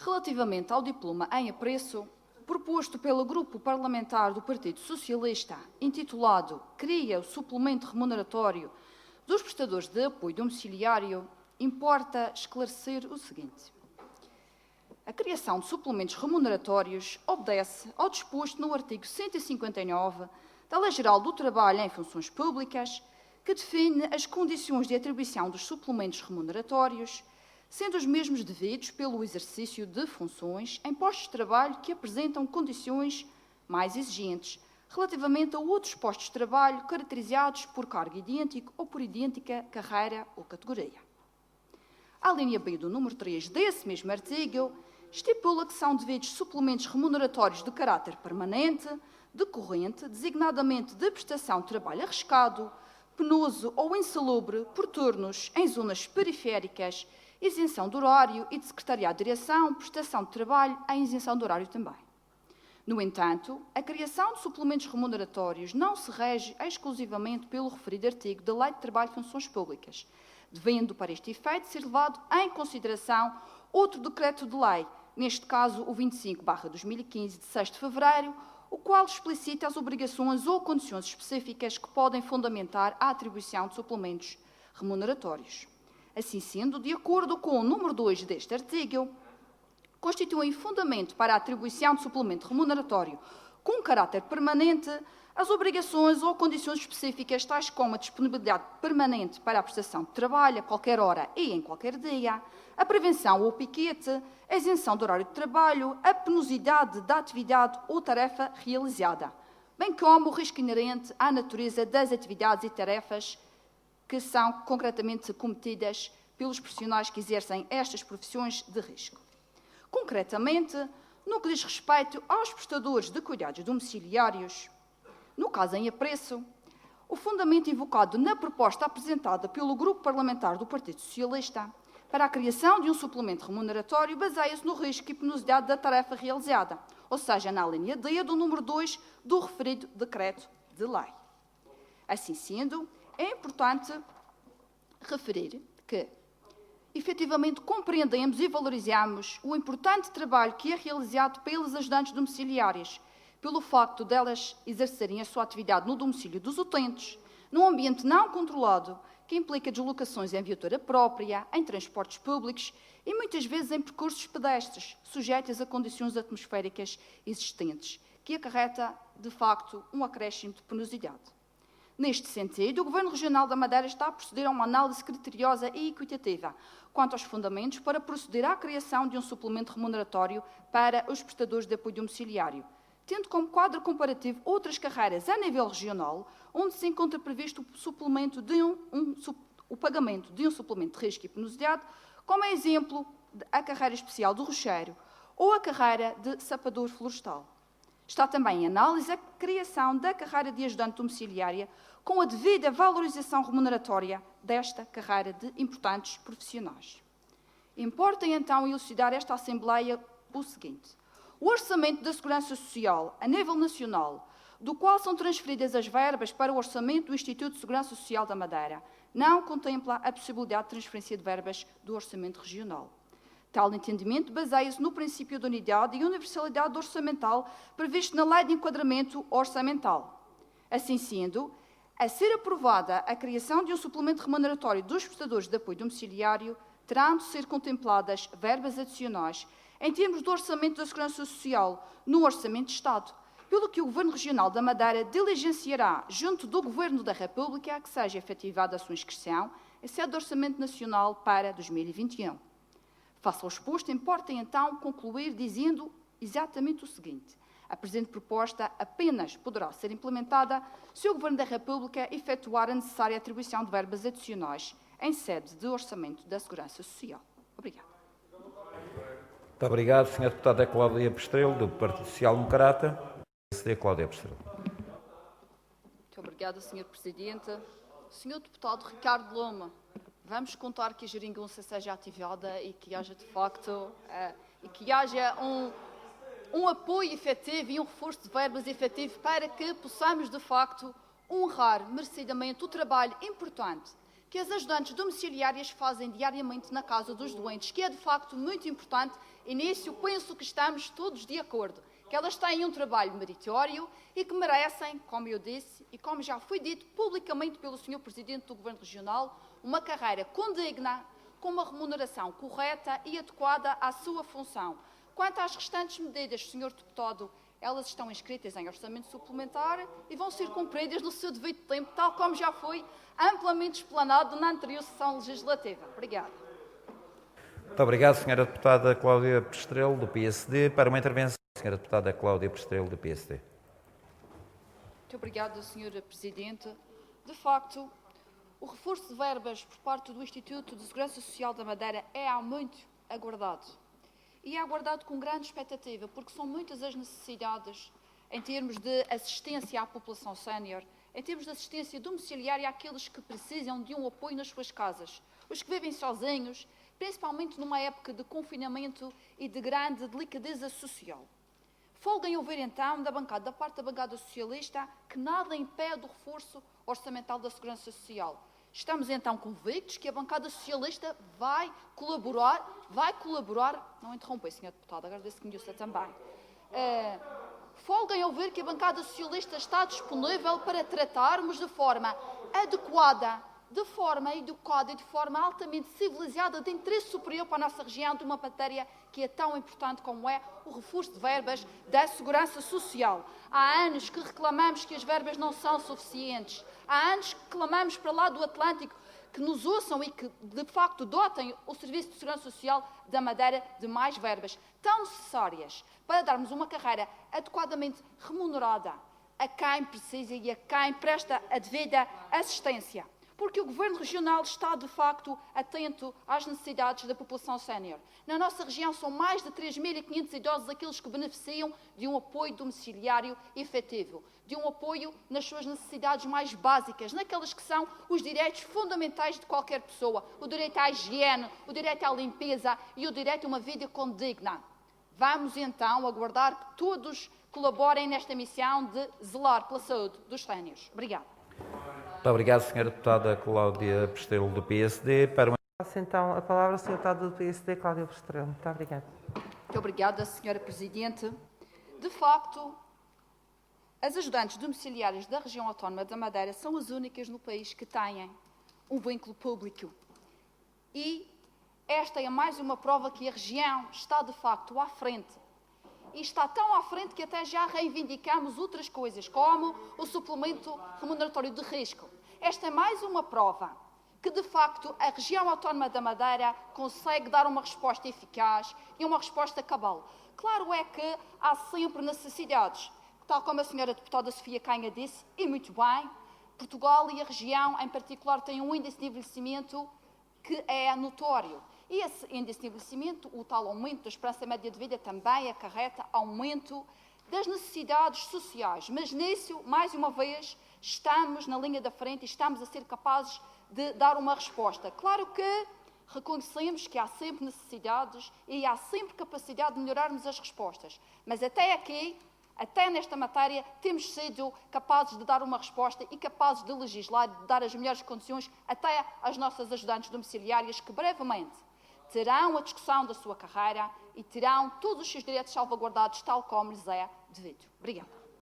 Relativamente ao diploma em apreço, proposto pelo Grupo Parlamentar do Partido Socialista, intitulado Cria o suplemento remuneratório dos prestadores de apoio domiciliário, importa esclarecer o seguinte. A criação de suplementos remuneratórios obedece ao disposto no artigo 159 da Lei Geral do Trabalho em Funções Públicas, que define as condições de atribuição dos suplementos remuneratórios, sendo os mesmos devidos pelo exercício de funções em postos de trabalho que apresentam condições mais exigentes relativamente a outros postos de trabalho caracterizados por cargo idêntico ou por idêntica carreira ou categoria. A linha B do número 3 desse mesmo artigo estipula que são devidos suplementos remuneratórios de caráter permanente, decorrente, designadamente de prestação de trabalho arriscado, penoso ou insalubre por turnos em zonas periféricas, isenção de horário e de secretariado de direção, prestação de trabalho em isenção de horário também. No entanto, a criação de suplementos remuneratórios não se rege exclusivamente pelo referido artigo da Lei de Trabalho e Funções Públicas, devendo para este efeito ser levado em consideração outro decreto de lei, neste caso o 25/2015, de 6 de fevereiro, o qual explicita as obrigações ou condições específicas que podem fundamentar a atribuição de suplementos remuneratórios. Assim sendo, de acordo com o número 2 deste artigo, constituem fundamento para a atribuição de suplemento remuneratório com caráter permanente as obrigações ou condições específicas, tais como a disponibilidade permanente para a prestação de trabalho a qualquer hora e em qualquer dia, a prevenção ou piquete, a isenção do horário de trabalho, a penosidade da atividade ou tarefa realizada, bem como o risco inerente à natureza das atividades e tarefas que são concretamente cometidas pelos profissionais que exercem estas profissões de risco. Concretamente, no que diz respeito aos prestadores de cuidados domiciliários, no caso em apreço, o fundamento invocado na proposta apresentada pelo Grupo Parlamentar do Partido Socialista para a criação de um suplemento remuneratório baseia-se no risco e penosidade da tarefa realizada, ou seja, na linha D do número 2 do referido decreto de lei. Assim sendo, é importante referir que, efetivamente, compreendemos e valorizamos o importante trabalho que é realizado pelas ajudantes domiciliárias, pelo facto delas exercerem a sua atividade no domicílio dos utentes, num ambiente não controlado, que implica deslocações em viatura própria, em transportes públicos e muitas vezes em percursos pedestres, sujeitos a condições atmosféricas existentes, que acarreta, de facto, um acréscimo de penosidade. Neste sentido, o Governo Regional da Madeira está a proceder a uma análise criteriosa e equitativa quanto aos fundamentos para proceder à criação de um suplemento remuneratório para os prestadores de apoio domiciliário, tendo como quadro comparativo outras carreiras a nível regional, onde se encontra previsto o pagamento de um suplemento de risco e penosidade, como é exemplo a carreira especial do rocheiro ou a carreira de sapador florestal. Está também em análise a criação da carreira de ajudante domiciliária com a devida valorização remuneratória desta carreira de importantes profissionais. Importa, então, elucidar esta Assembleia o seguinte. O Orçamento da Segurança Social, a nível nacional, do qual são transferidas as verbas para o Orçamento do Instituto de Segurança Social da Madeira, não contempla a possibilidade de transferência de verbas do Orçamento Regional. Tal entendimento baseia-se no princípio de unidade e universalidade orçamental previsto na Lei de Enquadramento Orçamental. Assim sendo, a ser aprovada a criação de um suplemento remuneratório dos prestadores de apoio domiciliário, terão de ser contempladas verbas adicionais em termos do Orçamento da Segurança Social no Orçamento de Estado, pelo que o Governo Regional da Madeira diligenciará, junto do Governo da República, que seja efetivada a sua inscrição em sede do Orçamento Nacional para 2021. Face ao exposto, importa então concluir dizendo exatamente o seguinte. A presente proposta apenas poderá ser implementada se o Governo da República efetuar a necessária atribuição de verbas adicionais em sede de Orçamento da Segurança Social. Obrigada. Muito obrigado, Sra. Deputada Cláudia Pestrelo, do Partido Social Democrata. Sra. Cláudia Pestrelo. Muito obrigada, Sr. Presidente. Sr. Deputado Ricardo Loma, vamos contar que a geringonça seja ativada e que haja, de facto, um apoio efetivo e um reforço de verbas efetivo para que possamos, de facto, honrar merecidamente o trabalho importante que as ajudantes domiciliárias fazem diariamente na casa dos doentes, que é de facto muito importante e nisso penso que estamos todos de acordo, que elas têm um trabalho meritório e que merecem, como eu disse e como já foi dito publicamente pelo Sr. Presidente do Governo Regional, uma carreira condigna, com uma remuneração correta e adequada à sua função. Quanto às restantes medidas, Sr. Deputado, elas estão inscritas em orçamento suplementar e vão ser cumpridas no seu devido tempo, tal como já foi amplamente explanado na anterior sessão legislativa. Obrigada. Muito obrigado, Sra. Deputada Cláudia Pestrelo, do PSD. Para uma intervenção, Sra. Deputada Cláudia Pestrelo, do PSD. Muito obrigada, Sra. Presidente. De facto, o reforço de verbas por parte do Instituto de Segurança Social da Madeira é há muito aguardado. E é aguardado com grande expectativa, porque são muitas as necessidades em termos de assistência à população sénior, em termos de assistência domiciliária àqueles que precisam de um apoio nas suas casas, os que vivem sozinhos, principalmente numa época de confinamento e de grande delicadeza social. Folga em ouvir, então, da parte da bancada socialista, que nada impede o reforço orçamental da Segurança Social. Estamos, então, convictos que a bancada socialista vai colaborar, não interrompei, Sr. Deputado, agradeço que me disse também. Folga em ouvir que a bancada socialista está disponível para tratarmos de forma adequada, de forma educada e de forma altamente civilizada, de interesse superior para a nossa região, de uma matéria que é tão importante como é o reforço de verbas da Segurança Social. Há anos que reclamamos que as verbas não são suficientes. Há anos que clamamos para lá do Atlântico que nos ouçam e que, de facto, dotem o Serviço de Segurança Social da Madeira de mais verbas, tão necessárias para darmos uma carreira adequadamente remunerada a quem precisa e a quem presta a devida assistência. Porque o Governo Regional está, de facto, atento às necessidades da população sénior. Na nossa região são mais de 3.500 idosos aqueles que beneficiam de um apoio domiciliário efetivo, de um apoio nas suas necessidades mais básicas, naquelas que são os direitos fundamentais de qualquer pessoa, o direito à higiene, o direito à limpeza e o direito a uma vida condigna. Vamos, então, aguardar que todos colaborem nesta missão de zelar pela saúde dos séniores. Obrigada. Muito obrigado, Sra. Deputada Cláudia Pestrelo, do PSD. Passo então a palavra ao Sr. Deputado do PSD, Cláudia Pestrelo. Muito obrigada. Muito obrigada, Sra. Presidente. De facto, as ajudantes domiciliárias da região autónoma da Madeira são as únicas no país que têm um vínculo público. E esta é mais uma prova que a região está, de facto, à frente. E está tão à frente que até já reivindicamos outras coisas, como o suplemento remuneratório de risco. Esta é mais uma prova que, de facto, a região autónoma da Madeira consegue dar uma resposta eficaz e uma resposta cabal. Claro é que há sempre necessidades, tal como a Sra. Deputada Sofia Canha disse, e muito bem, Portugal e a região, em particular, têm um índice de envelhecimento que é notório. E esse índice de envelhecimento, o tal aumento da esperança média de vida, também acarreta aumento das necessidades sociais. Mas nisso, mais uma vez, estamos na linha da frente e estamos a ser capazes de dar uma resposta. Claro que reconhecemos que há sempre necessidades e há sempre capacidade de melhorarmos as respostas. Mas até aqui, até nesta matéria, temos sido capazes de dar uma resposta e capazes de legislar, de dar as melhores condições até às nossas ajudantes domiciliárias, que brevemente terão a discussão da sua carreira e terão todos os seus direitos salvaguardados, tal como lhes é devido. Obrigada.